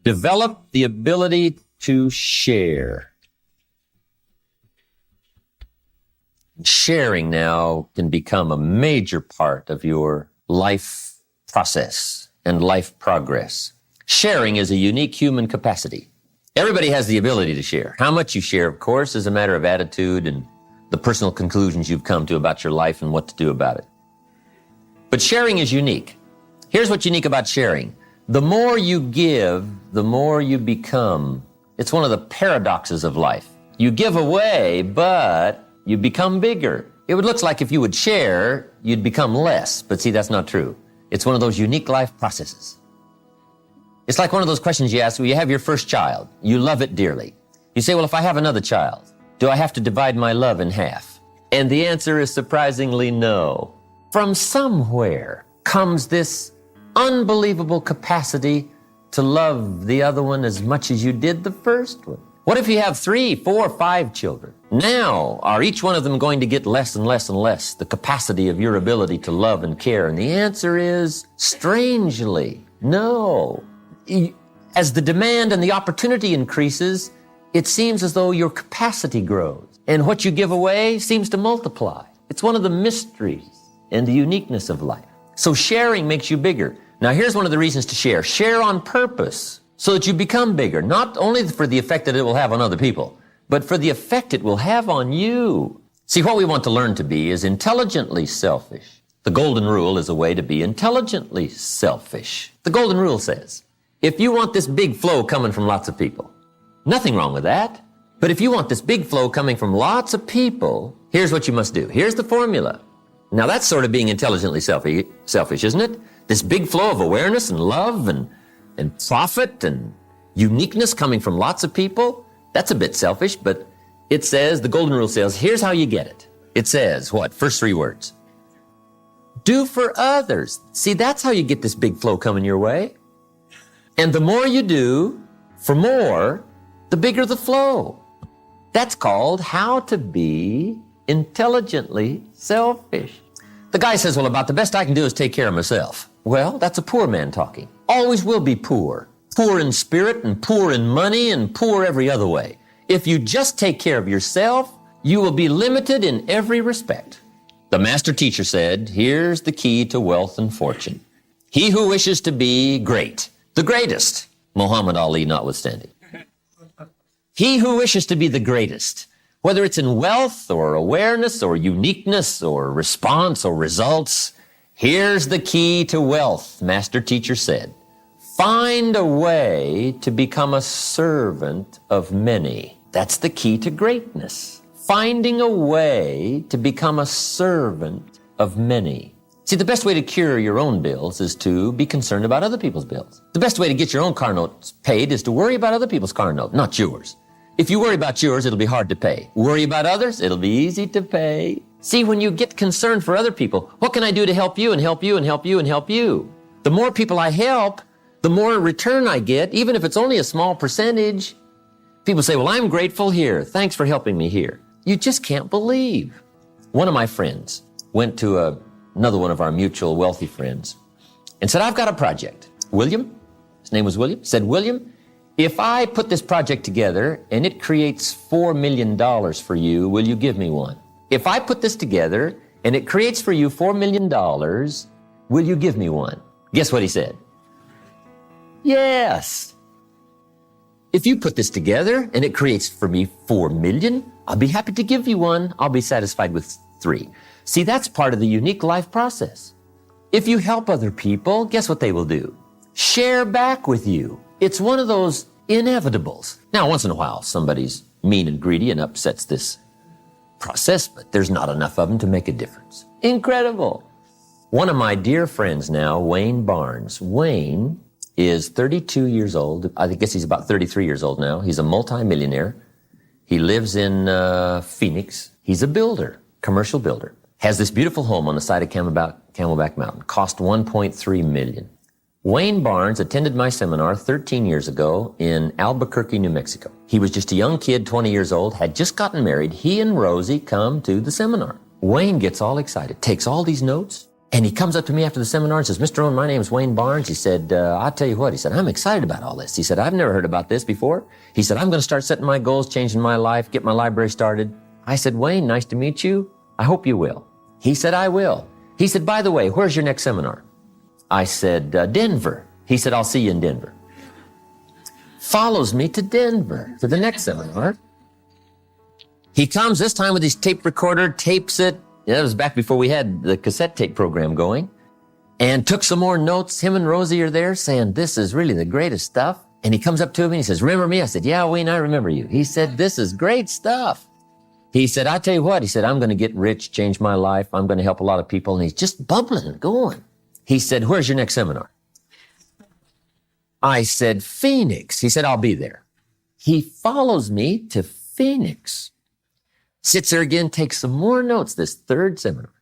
Develop the ability to share. Sharing now can become a major part of your life process and life progress. Sharing is a unique human capacity. Everybody has the ability to share. How much you share, of course, is a matter of attitude and the personal conclusions you've come to about your life and what to do about it. But sharing is unique. Here's what's unique about sharing. The more you give, the more you become. It's one of the paradoxes of life. You give away, but you become bigger. It would look like if you would share, you'd become less. But see, that's not true. It's one of those unique life processes. It's like one of those questions you ask when you have your first child. You love it dearly. You say, well, if I have another child, do I have to divide my love in half? And the answer is surprisingly no. From somewhere comes this unbelievable capacity to love the other one as much as you did the first one. What if you have 3, 4, 5 children? Now, are each one of them going to get less and less and less the capacity of your ability to love and care? And the answer is, strangely, no. As the demand and the opportunity increases, it seems as though your capacity grows. And what you give away seems to multiply. It's one of the mysteries and the uniqueness of life. So sharing makes you bigger. Now here's one of the reasons to share. Share on purpose so that you become bigger, not only for the effect that it will have on other people, but for the effect it will have on you. See, what we want to learn to be is intelligently selfish. The golden rule is a way to be intelligently selfish. The golden rule says, if you want this big flow coming from lots of people, nothing wrong with that. But if you want this big flow coming from lots of people, here's what you must do. Here's the formula. Now that's sort of being intelligently selfish, isn't it? This big flow of awareness and love and profit and uniqueness coming from lots of people, that's a bit selfish, but it says, the golden rule says, here's how you get it. It says, what? First 3 words. Do for others. See, that's how you get this big flow coming your way. And the more you do for more, the bigger the flow. That's called how to be intelligently selfish. The guy says, well, about the best I can do is take care of myself. Well, that's a poor man talking. Always will be poor. Poor in spirit and poor in money and poor every other way. If you just take care of yourself, you will be limited in every respect. The master teacher said, here's the key to wealth and fortune. He who wishes to be great, the greatest, Muhammad Ali notwithstanding. He who wishes to be the greatest, whether it's in wealth or awareness or uniqueness or response or results, here's the key to wealth, master teacher said. Find a way to become a servant of many. That's the key to greatness. Finding a way to become a servant of many. See, the best way to cure your own bills is to be concerned about other people's bills. The best way to get your own car notes paid is to worry about other people's car note, not yours. If you worry about yours, it'll be hard to pay. Worry about others, it'll be easy to pay. See, when you get concerned for other people, what can I do to help you and help you and help you and help you? The more people I help, the more return I get, even if it's only a small percentage. People say, well, I'm grateful here. Thanks for helping me here. You just can't believe. One of my friends went to another one of our mutual wealthy friends and said, I've got a project. William, his name was William, said, William, if I put this project together and it creates $4 million for you, will you give me one? If I put this together and it creates for you $4 million, will you give me one? Guess what he said? Yes. If you put this together and it creates for me 4 million, I'll be happy to give you one. I'll be satisfied with 3. See, that's part of the unique life process. If you help other people, guess what they will do? Share back with you. It's one of those inevitables. Now, once in a while, somebody's mean and greedy and upsets this process, but there's not enough of them to make a difference. Incredible. One of my dear friends now, Wayne Barnes. Wayne is 32 years old. I guess he's about 33 years old now. He's a multimillionaire. He lives in Phoenix. He's a builder, commercial builder. Has this beautiful home on the side of Camelback Mountain. Cost $1.3 million. Wayne Barnes attended my seminar 13 years ago in Albuquerque, New Mexico. He was just a young kid, 20 years old, had just gotten married. He and Rosie come to the seminar. Wayne gets all excited, takes all these notes, And he comes up to me after the seminar and says, Mr. Rohn, my name is Wayne Barnes. He said, I'll tell you what. He said, I'm excited about all this. He said, I've never heard about this before. He said, I'm going to start setting my goals, changing my life, get my library started. I said, Wayne, nice to meet you. I hope you will. He said, I will. He said, by the way, where's your next seminar? I said, Denver. He said, I'll see you in Denver. Follows me to Denver for the next seminar. He comes this time with his tape recorder, tapes it. That was back before we had the cassette tape program going, and took some more notes. Him and Rosie are there saying, this is really the greatest stuff. And he comes up to me and he says, remember me? I said, yeah, Wayne, I remember you. He said, this is great stuff. He said, I tell you what, he said, I'm going to get rich, change my life. I'm going to help a lot of people. And he's just bubbling and going. He said, where's your next seminar? I said, Phoenix. He said, I'll be there. He follows me to Phoenix. Sits there again, takes some more notes, this third seminar.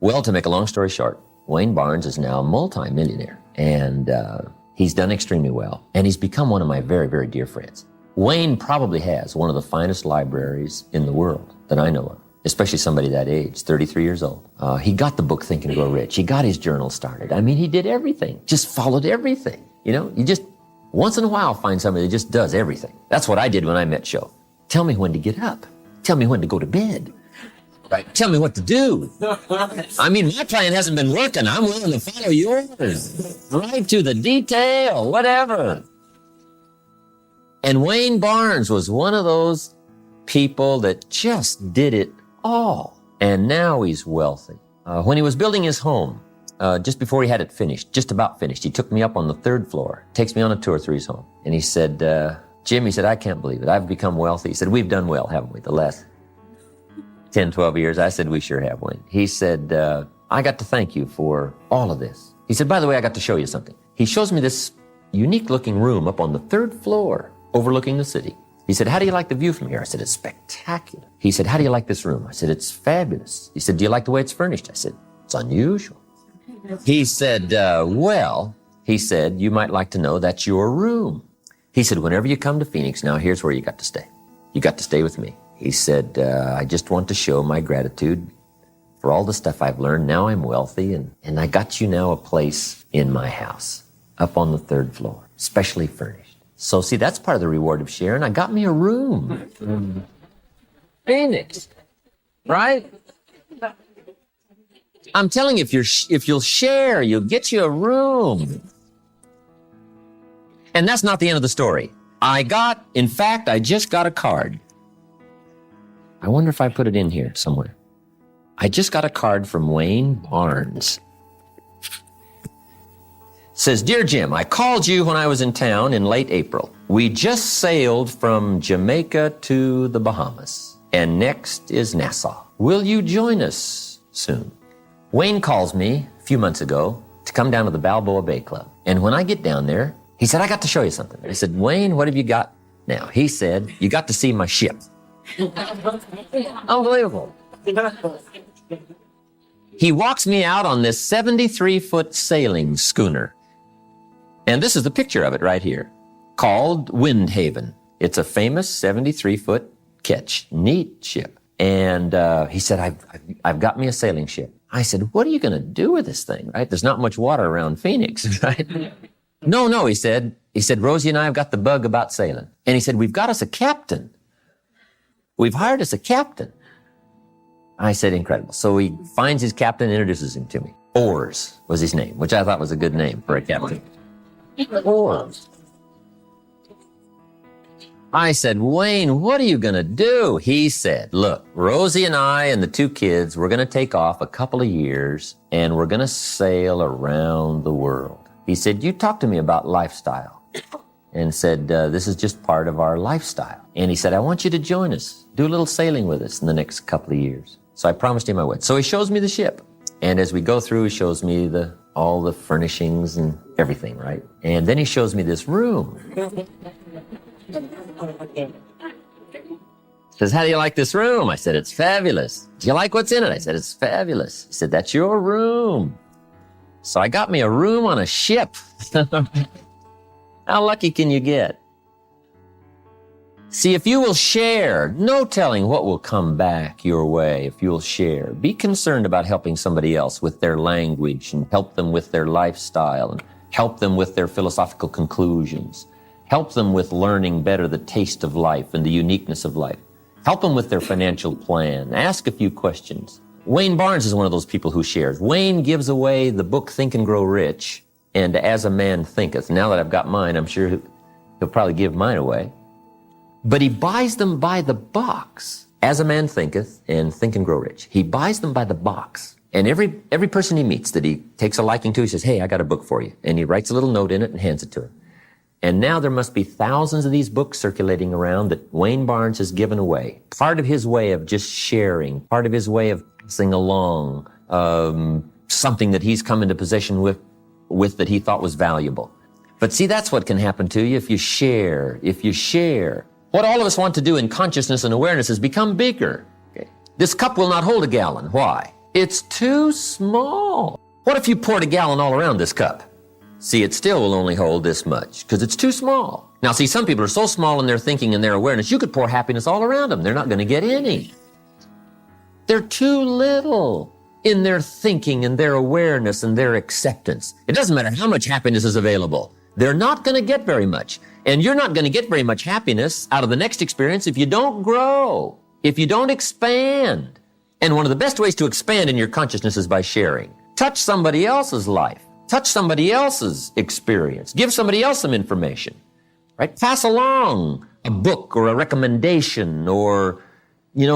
Well, to make a long story short, Wayne Barnes is now a multi-millionaire, and he's done extremely well, and he's become one of my very, very dear friends. Wayne probably has one of the finest libraries in the world that I know of, especially somebody that age, 33 years old. He got the book Think and Grow Rich. He got his journal started. I mean, he did everything, just followed everything. You know, you just once in a while find somebody that just does everything. That's what I did when I met Sho. Tell me when to get up. Tell me when to go to bed. Right? Tell me what to do. I mean, my plan hasn't been working. I'm willing to follow yours. Right to the detail, whatever. And Wayne Barnes was one of those people that just did it all. And now he's wealthy. When he was building his home, just before he had it finished, just about finished, he took me up on the 3rd floor, takes me on a tour through his home. And he said, Jim, he said, I can't believe it. I've become wealthy. He said, we've done well, haven't we, the last 10, 12 years? I said, we sure have, Wayne. He said, I got to thank you for all of this. He said, by the way, I got to show you something. He shows me this unique looking room up on the 3rd floor overlooking the city. He said, how do you like the view from here? I said, it's spectacular. He said, how do you like this room? I said, it's fabulous. He said, do you like the way it's furnished? I said, it's unusual. He said, well, he said, you might like to know that's your room. He said, whenever you come to Phoenix, now here's where you got to stay. You got to stay with me. He said, I just want to show my gratitude for all the stuff I've learned. Now I'm wealthy, and I got you now a place in my house up on the 3rd floor, specially furnished. So see, that's part of the reward of sharing. I got me a room. Phoenix, right? I'm telling you, if you'll share, you'll get you a room. And that's not the end of the story. In fact, I just got a card. I wonder if I put it in here somewhere. I just got a card from Wayne Barnes. It says, Dear Jim, I called you when I was in town in late April. We just sailed from Jamaica to the Bahamas, and next is Nassau. Will you join us soon? Wayne calls me a few months ago to come down to the Balboa Bay Club. And when I get down there, he said, I got to show you something. I said, Wayne, what have you got now? He said, you got to see my ship. Unbelievable. He walks me out on this 73-foot sailing schooner. And this is the picture of it right here, called Windhaven. It's a famous 73-foot ketch, neat ship. And he said, I've got me a sailing ship. I said, what are you going to do with this thing, right? There's not much water around Phoenix, right? No, he said, Rosie and I have got the bug about sailing. And he said, we've got us a captain. We've hired us a captain. I said, incredible. So he finds his captain and introduces him to me. Oars was his name, which I thought was a good name for a captain. Oars. I said, Wayne, what are you going to do? He said, look, Rosie and I and the 2 kids, we're going to take off a couple of years and we're going to sail around the world. He said, you talk to me about lifestyle. And said, this is just part of our lifestyle. And he said, I want you to join us. Do a little sailing with us in the next couple of years. So I promised him I would. So he shows me the ship. And as we go through, he shows me all the furnishings and everything, right? And then he shows me this room. Says, how do you like this room? I said, it's fabulous. Do you like what's in it? I said, it's fabulous. He said, that's your room. So I got me a room on a ship. How lucky can you get? See, if you will share, no telling what will come back your way if you'll share. Be concerned about helping somebody else with their language and help them with their lifestyle and help them with their philosophical conclusions. Help them with learning better the taste of life and the uniqueness of life. Help them with their financial plan. Ask a few questions. Wayne Barnes is one of those people who shares. Wayne gives away the book Think and Grow Rich and As a Man Thinketh. Now that I've got mine, I'm sure he'll probably give mine away. But he buys them by the box. As a Man Thinketh and Think and Grow Rich. He buys them by the box. And every person he meets that he takes a liking to, he says, hey, I got a book for you. And he writes a little note in it and hands it to him. And now there must be thousands of these books circulating around that Wayne Barnes has given away. Part of his way of just sharing, part of his way of passing along something that he's come into possession with that he thought was valuable. But see, that's what can happen to you if you share. If you share. What all of us want to do in consciousness and awareness is become bigger. Okay. This cup will not hold a gallon. Why? It's too small. What if you poured a gallon all around this cup? See, it still will only hold this much because it's too small. Now, see, some people are so small in their thinking and their awareness, you could pour happiness all around them. They're not going to get any. They're too little in their thinking and their awareness and their acceptance. It doesn't matter how much happiness is available. They're not going to get very much. And you're not going to get very much happiness out of the next experience if you don't grow, if you don't expand. And one of the best ways to expand in your consciousness is by sharing. Touch somebody else's life. Touch somebody else's experience. Give somebody else some information, right? Pass along a book or a recommendation or,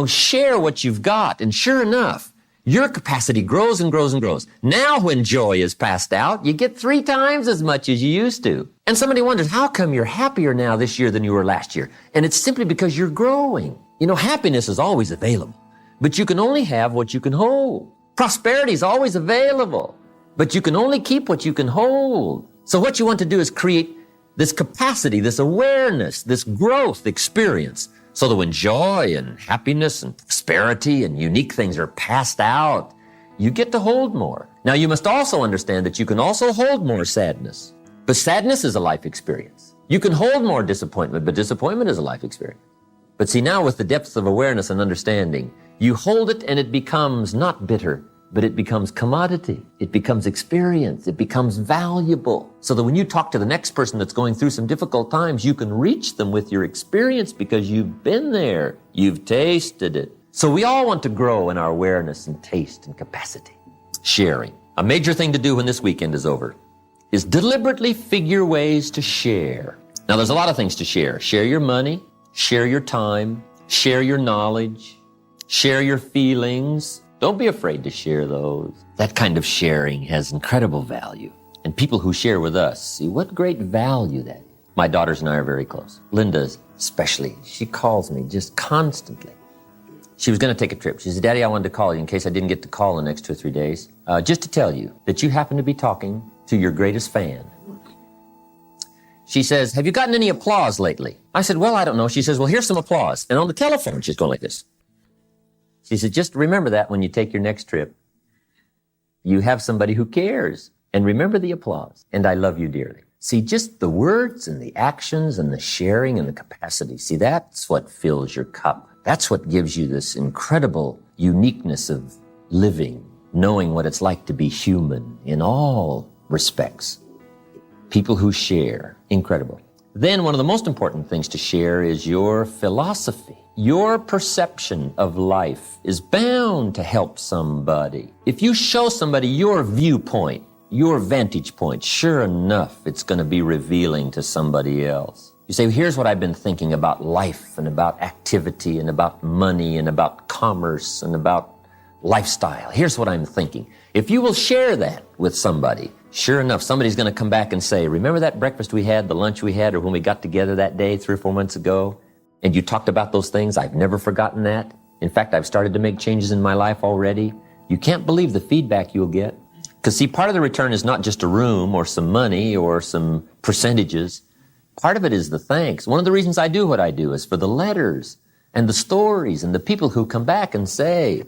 share what you've got. And sure enough, your capacity grows and grows and grows. Now when joy is passed out, you get 3 times as much as you used to. And somebody wonders, how come you're happier now this year than you were last year? And it's simply because you're growing. Happiness is always available, but you can only have what you can hold. Prosperity is always available, but you can only keep what you can hold. So what you want to do is create this capacity, this awareness, this growth experience, so that when joy and happiness and prosperity and unique things are passed out, you get to hold more. Now, you must also understand that you can also hold more sadness. But sadness is a life experience. You can hold more disappointment, but disappointment is a life experience. But see, now with the depth of awareness and understanding, you hold it and it becomes not bitter, but it becomes commodity. It becomes experience. It becomes valuable. So that when you talk to the next person that's going through some difficult times, you can reach them with your experience because you've been there. You've tasted it. So we all want to grow in our awareness and taste and capacity. Sharing. A major thing to do when this weekend is over is deliberately figure ways to share. Now, there's a lot of things to share. Share your money, share your time, share your knowledge, share your feelings. Don't be afraid to share those. That kind of sharing has incredible value. And people who share with us see what great value that is. My daughters and I are very close. Linda especially. She calls me just constantly. She was going to take a trip. She said, Daddy, I wanted to call you in case I didn't get to call in the next 2 or 3 days, just to tell you that you happen to be talking to your greatest fan. She says, have you gotten any applause lately? I said, well, I don't know. She says, well, here's some applause. And on the telephone, she's going like this. She said, just remember that when you take your next trip, you have somebody who cares. And remember the applause. And I love you dearly. See, just the words and the actions and the sharing and the capacity. See, that's what fills your cup. That's what gives you this incredible uniqueness of living, knowing what it's like to be human in all respects. People who share, incredible. Then one of the most important things to share is your philosophy. Your perception of life is bound to help somebody. If you show somebody your viewpoint, your vantage point, sure enough, it's going to be revealing to somebody else. You say, here's what I've been thinking about life and about activity and about money and about commerce and about lifestyle. Here's what I'm thinking. If you will share that with somebody, sure enough, somebody's going to come back and say, remember that breakfast we had, the lunch we had, or when we got together that day 3 or 4 months ago? And you talked about those things. I've never forgotten that. In fact, I've started to make changes in my life already. You can't believe the feedback you'll get. Because see, part of the return is not just a room or some money or some percentages. Part of it is the thanks. One of the reasons I do what I do is for the letters and the stories and the people who come back and say,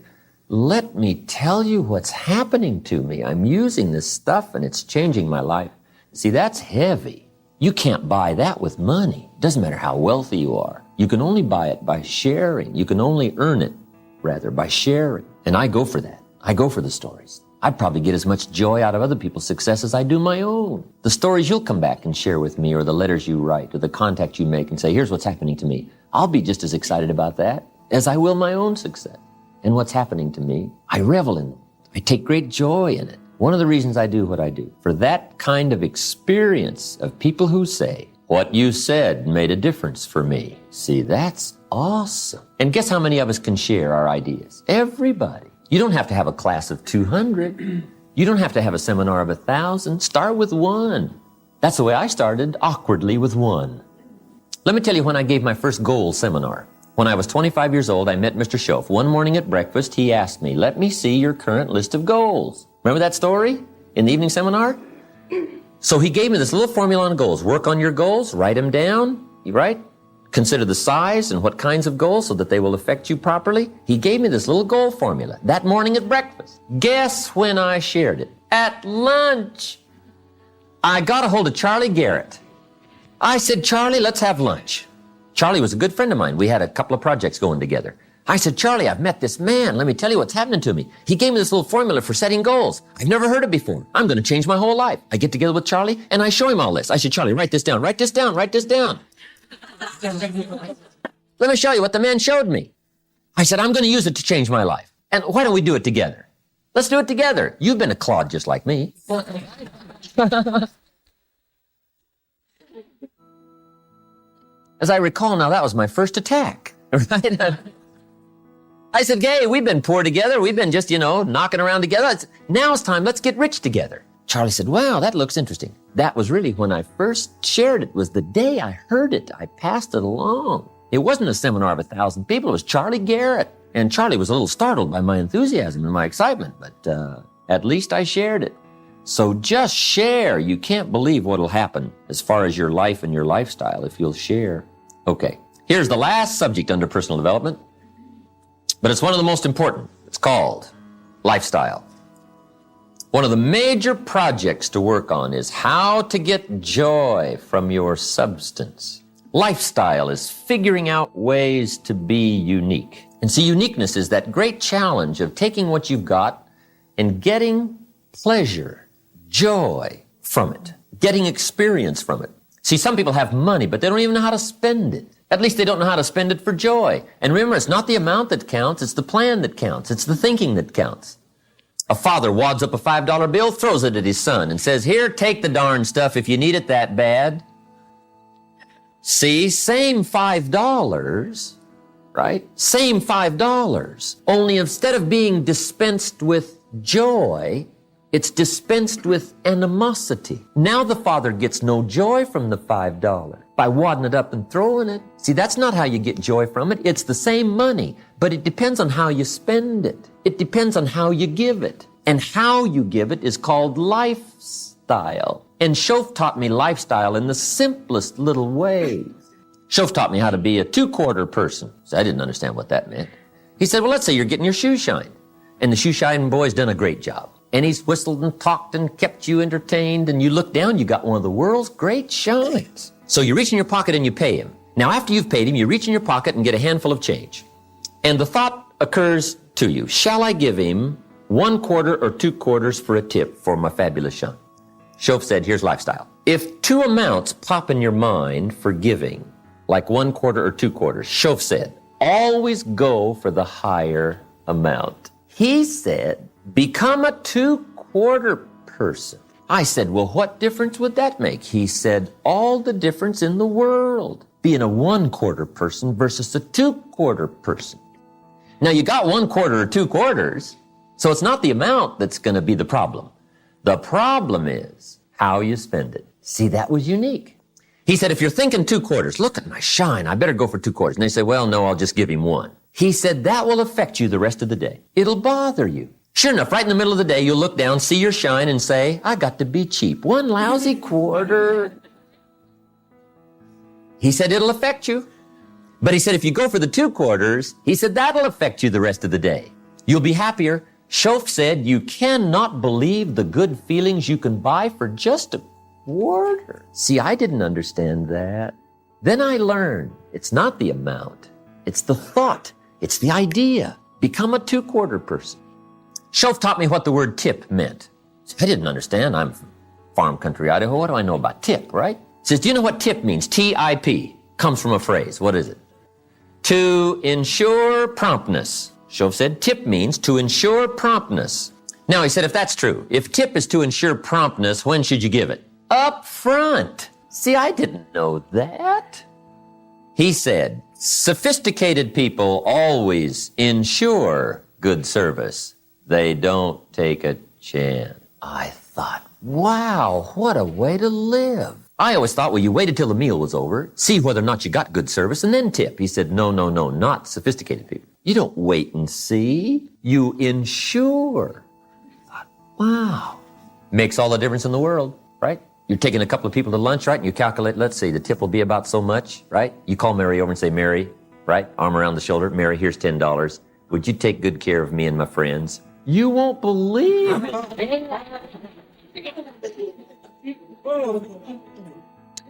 let me tell you what's happening to me. I'm using this stuff and it's changing my life. See, that's heavy. You can't buy that with money. Doesn't matter how wealthy you are. You can only buy it by sharing. You can only earn it, rather, by sharing. And I go for that. I go for the stories. I probably get as much joy out of other people's success as I do my own. The stories you'll come back and share with me, or the letters you write, or the contact you make and say, here's what's happening to me. I'll be just as excited about that as I will my own success. And what's happening to me, I revel in them. I take great joy in it. One of the reasons I do what I do, for that kind of experience of people who say, what you said made a difference for me. See, that's awesome. And guess how many of us can share our ideas? Everybody. You don't have to have a class of 200. You don't have to have a seminar of 1,000. Start with one. That's the way I started, awkwardly with one. Let me tell you when I gave my first goal seminar. When I was 25 years old, I met Mr. Schoaf. One morning at breakfast, he asked me, let me see your current list of goals. Remember that story in the evening seminar? So he gave me this little formula on goals. Work on your goals, write them down, right? Consider the size and what kinds of goals so that they will affect you properly. He gave me this little goal formula that morning at breakfast. Guess when I shared it? At lunch. I got a hold of Charlie Garrett. I said, Charlie, let's have lunch. Charlie was a good friend of mine. We had a couple of projects going together. I said, Charlie, I've met this man. Let me tell you what's happening to me. He gave me this little formula for setting goals. I've never heard it before. I'm going to change my whole life. I get together with Charlie and I show him all this. I said, Charlie, write this down, write this down, write this down. Let me show you what the man showed me. I said, I'm going to use it to change my life. And why don't we do it together? Let's do it together. You've been a clod just like me. As I recall now, that was my first attack, right? I said, hey, we've been poor together. We've been just, knocking around together. Now it's time. Let's get rich together. Charlie said, wow, that looks interesting. That was really when I first shared it, was the day I heard it. I passed it along. It wasn't a seminar of 1,000 people. It was Charlie Garrett. And Charlie was a little startled by my enthusiasm and my excitement, but at least I shared it. So just share. You can't believe what'll happen as far as your life and your lifestyle if you'll share. Okay, here's the last subject under personal development, but it's one of the most important. It's called lifestyle. One of the major projects to work on is how to get joy from your substance. Lifestyle is figuring out ways to be unique. And see, uniqueness is that great challenge of taking what you've got and getting pleasure, joy from it, getting experience from it. See, some people have money, but they don't even know how to spend it. At least they don't know how to spend it for joy. And remember, it's not the amount that counts, it's the plan that counts. It's the thinking that counts. A father wads up a $5 bill, throws it at his son, and says, here, take the darn stuff if you need it that bad. See, same $5, right? Same $5. Only instead of being dispensed with joy, it's dispensed with animosity. Now the father gets no joy from the $5 by wadding it up and throwing it. See, that's not how you get joy from it. It's the same money, but it depends on how you spend it. It depends on how you give it. And how you give it is called lifestyle. And Schoaf taught me lifestyle in the simplest little ways. Schoaf taught me how to be a 2-quarter person. So I didn't understand what that meant. He said, well, let's say you're getting your shoe shined. And the shoe shine boy's done a great job. And he's whistled and talked and kept you entertained. And you look down, you got one of the world's great shines. So you reach in your pocket and you pay him. Now, after you've paid him, you reach in your pocket and get a handful of change. And the thought occurs to you, shall I give him 1 quarter or 2 quarters for a tip for my fabulous shine? Schoaf said, here's lifestyle. If 2 amounts pop in your mind for giving, like 1 quarter or 2 quarters, Schoaf said, always go for the higher amount. He said, become a 2-quarter person. I said, well, what difference would that make? He said, all the difference in the world, being a 1-quarter person versus a 2-quarter person. Now, you got 1 quarter or 2 quarters, so it's not the amount that's going to be the problem. The problem is how you spend it. See, that was unique. He said, if you're thinking 2 quarters, look at my shine, I better go for 2 quarters. And they say, well, no, I'll just give him 1. He said, that will affect you the rest of the day. It'll bother you. Sure enough, right in the middle of the day, you'll look down, see your shine, and say, I got to be cheap. 1 lousy quarter. He said, it'll affect you. But he said, if you go for the 2 quarters, he said, that'll affect you the rest of the day. You'll be happier. Schoaf said, you cannot believe the good feelings you can buy for just a quarter. See, I didn't understand that. Then I learned it's not the amount, it's the thought, it's the idea. Become a two-quarter person. Shoaff taught me what the word tip meant. I didn't understand. I'm from farm country, Idaho. What do I know about tip, right? He says, do you know what tip means? T-I-P. Comes from a phrase. What is it? To ensure promptness. Shoaff said tip means to ensure promptness. Now, he said, if that's true, if tip is to ensure promptness, when should you give it? Up front. See, I didn't know that. He said, sophisticated people always ensure good service. They don't take a chance. I thought, wow, what a way to live. I always thought, well, you waited till the meal was over, see whether or not you got good service, and then tip. He said, no, not sophisticated people. You don't wait and see. You ensure. I thought, wow. Makes all the difference in the world, right? You're taking a couple of people to lunch, right? And you calculate, let's see, the tip will be about so much, right? You call Mary over and say, Mary, right? Arm around the shoulder. Mary, here's $10. Would you take good care of me and my friends? You won't believe it.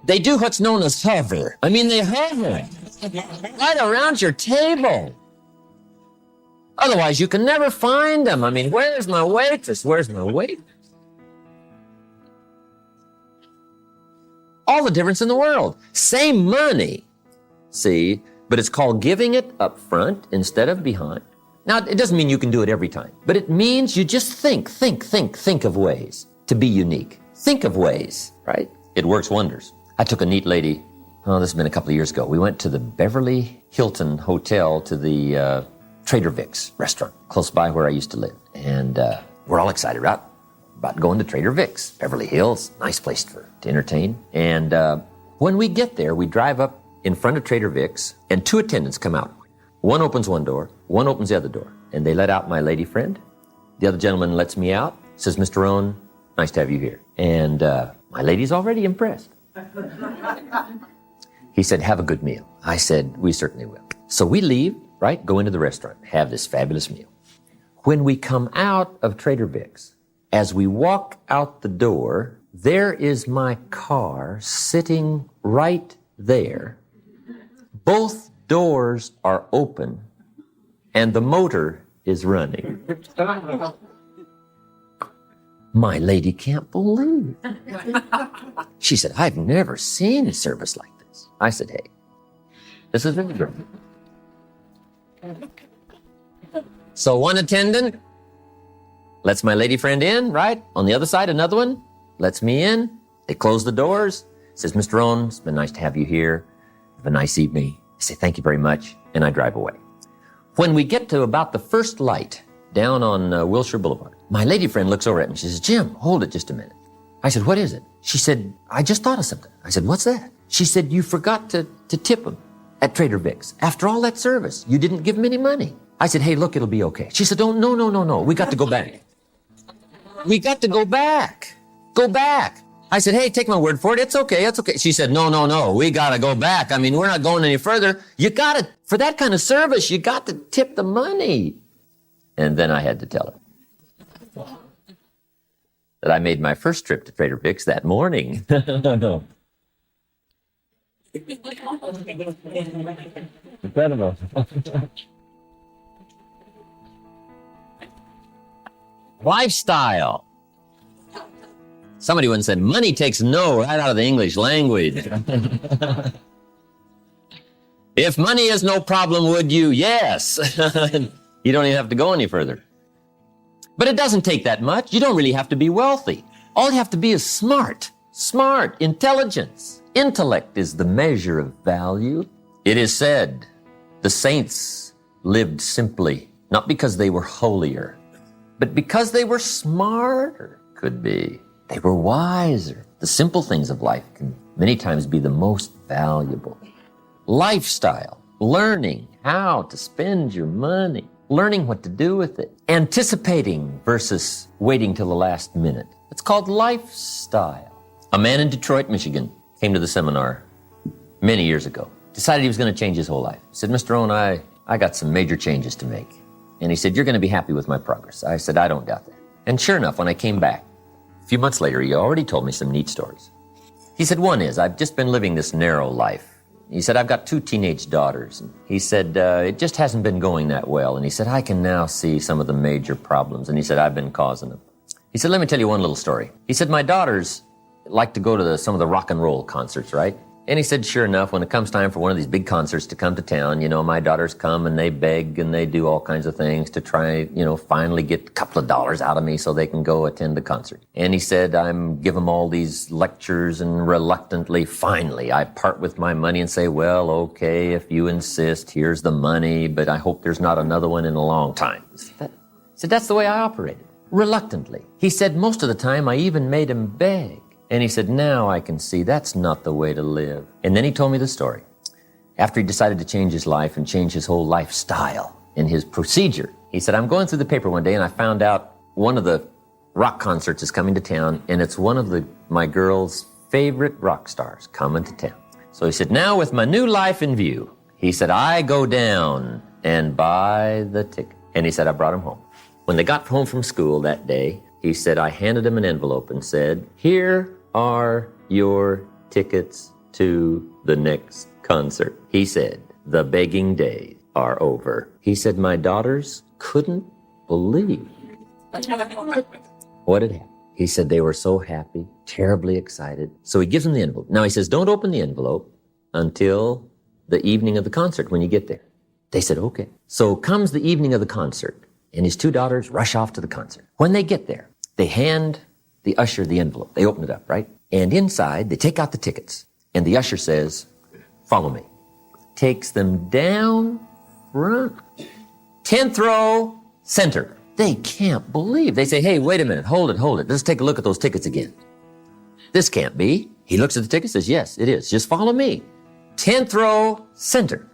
They do what's known as hover. I mean, they hover right around your table. Otherwise, you can never find them. I mean, where's my waitress? Where's my waitress? All the difference in the world. Same money, see, but it's called giving it up front instead of behind. Now, it doesn't mean you can do it every time, but it means you just think of ways to be unique. Think of ways, right? It works wonders. I took a neat lady, this has been a couple of years ago. We went to the Beverly Hilton Hotel to the Trader Vic's restaurant close by where I used to live. And we're all excited about going to Trader Vic's, Beverly Hills, nice place to entertain. And when we get there, we drive up in front of Trader Vic's and two attendants come out. One opens one door, one opens the other door. And they let out my lady friend. The other gentleman lets me out, says, Mr. Rohn, nice to have you here. And my lady's already impressed. He said, have a good meal. I said, we certainly will. So we leave, right, go into the restaurant, have this fabulous meal. When we come out of Trader Vic's, as we walk out the door, there is my car sitting right there. Both doors are open and the motor is running. My lady can't believe it. She said, I've never seen a service like this. I said, hey, this is really good. So one attendant lets my lady friend in, right? On the other side, another one lets me in. They close the doors. Says, Mr. Rohn, it's been nice to have you here. Have a nice evening. I say, thank you very much. And I drive away. When we get to about the first light down on Wilshire Boulevard, my lady friend looks over at me. She says, Jim, hold it just a minute. I said, what is it? She said, I just thought of something. I said, what's that? She said, you forgot to tip him at Trader Vic's. After all that service, you didn't give him any money. I said, hey, look, it'll be okay. She said, oh, no. We got to go back. We got to go back. Go back. I said, hey, take my word for it. It's okay. She said, no. We got to go back. I mean, we're not going any further. You got to, for that kind of service, you got to tip the money. And then I had to tell her that I made my first trip to Trader Vic's that morning. Incredible. Lifestyle. Somebody once said, money takes no right out of the English language. If money is no problem, would you? Yes. You don't even have to go any further. But it doesn't take that much. You don't really have to be wealthy. All you have to be is smart. Smart, intelligence. Intellect is the measure of value. It is said, the saints lived simply, not because they were holier, but because they were smarter, could be. They were wiser. The simple things of life can many times be the most valuable. Lifestyle, learning how to spend your money, learning what to do with it, anticipating versus waiting till the last minute. It's called lifestyle. A man in Detroit, Michigan, came to the seminar many years ago, decided he was going to change his whole life. He said, Mr. Rohn, I got some major changes to make. And he said, you're going to be happy with my progress. I said, I don't doubt that. And sure enough, when I came back, a few months later, he already told me some neat stories. He said, one is, I've just been living this narrow life. He said, I've got 2 teenage daughters. And he said, it just hasn't been going that well. And he said, I can now see some of the major problems. And he said, I've been causing them. He said, let me tell you one little story. He said, my daughters like to go to some of the rock and roll concerts, right? And he said, sure enough, when it comes time for one of these big concerts to come to town, you know, my daughters come and they beg and they do all kinds of things to try, you know, finally get a couple of dollars out of me so they can go attend the concert. And he said, I'm give them all these lectures, and reluctantly, finally, I part with my money and say, well, okay, if you insist, here's the money, but I hope there's not another one in a long time. He said, that's the way I operated, reluctantly. He said, most of the time, I even made him beg. And he said, now I can see that's not the way to live. And then he told me the story. After he decided to change his life and change his whole lifestyle and his procedure, he said, I'm going through the paper one day and I found out one of the rock concerts is coming to town, and it's one of my girl's favorite rock stars coming to town. So he said, now with my new life in view, he said, I go down and buy the ticket. And he said, I brought him home. When they got home from school that day, he said, I handed him an envelope and said, here are your tickets to the next concert. He said, the begging days are over. He said, my daughters couldn't believe what had happened. He said they were so happy, terribly excited. So he gives them the envelope. Now he says, don't open the envelope until the evening of the concert when you get there. They said, okay. So comes the evening of the concert, and his 2 daughters rush off to the concert. When they get there, they hand the usher the envelope. They open it up, right? And inside, they take out the tickets. And the usher says, follow me. Takes them down front. 10th row, center. They can't believe. They say, hey, wait a minute. Hold it. Let's take a look at those tickets again. This can't be. He looks at the ticket, says, yes, it is. Just follow me. 10th row, center.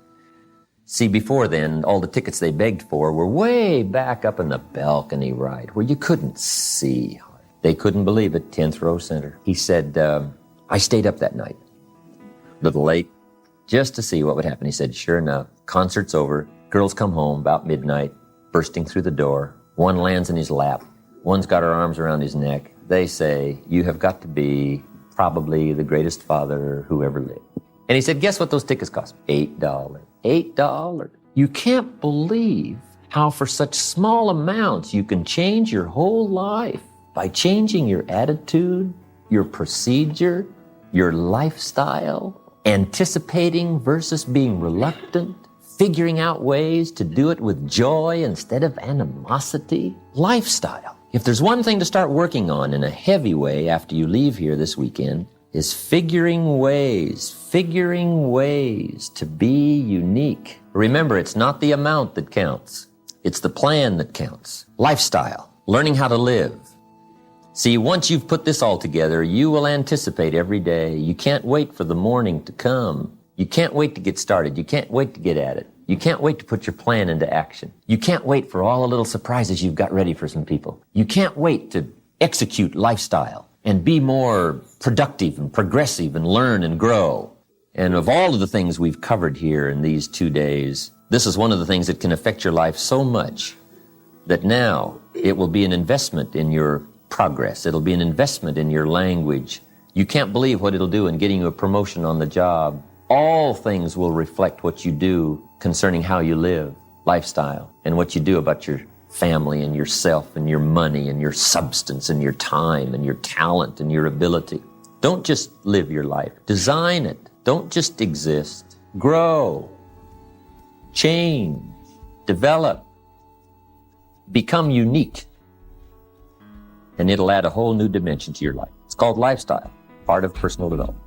See, before then, all the tickets they begged for were way back up in the balcony right, where you couldn't see. They couldn't believe it, 10th row center. He said, I stayed up that night, a little late, just to see what would happen. He said, sure enough, concert's over. Girls come home about midnight, bursting through the door. One lands in his lap. One's got her arms around his neck. They say, you have got to be probably the greatest father who ever lived. And he said, guess what those tickets cost? $8. $8. You can't believe how for such small amounts you can change your whole life by changing your attitude, your procedure, your lifestyle, anticipating versus being reluctant, figuring out ways to do it with joy instead of animosity. Lifestyle. If there's one thing to start working on in a heavy way after you leave here this weekend, is figuring ways to be unique. Remember, it's not the amount that counts. It's the plan that counts. Lifestyle. Learning how to live. See, once you've put this all together, you will anticipate every day. You can't wait for the morning to come. You can't wait to get started. You can't wait to get at it. You can't wait to put your plan into action. You can't wait for all the little surprises you've got ready for some people. You can't wait to execute lifestyle and be more productive and progressive and learn and grow. And of all of the things we've covered here in these 2 days, this is one of the things that can affect your life so much that now it will be an investment in your progress. It'll be an investment in your language. You can't believe what it'll do in getting you a promotion on the job. All things will reflect what you do concerning how you live, lifestyle, and what you do about your family and yourself and your money and your substance and your time and your talent and your ability. Don't just live your life. Design it. Don't just exist. Grow. Change. Develop. Become unique. And it'll add a whole new dimension to your life. It's called lifestyle, part of personal development.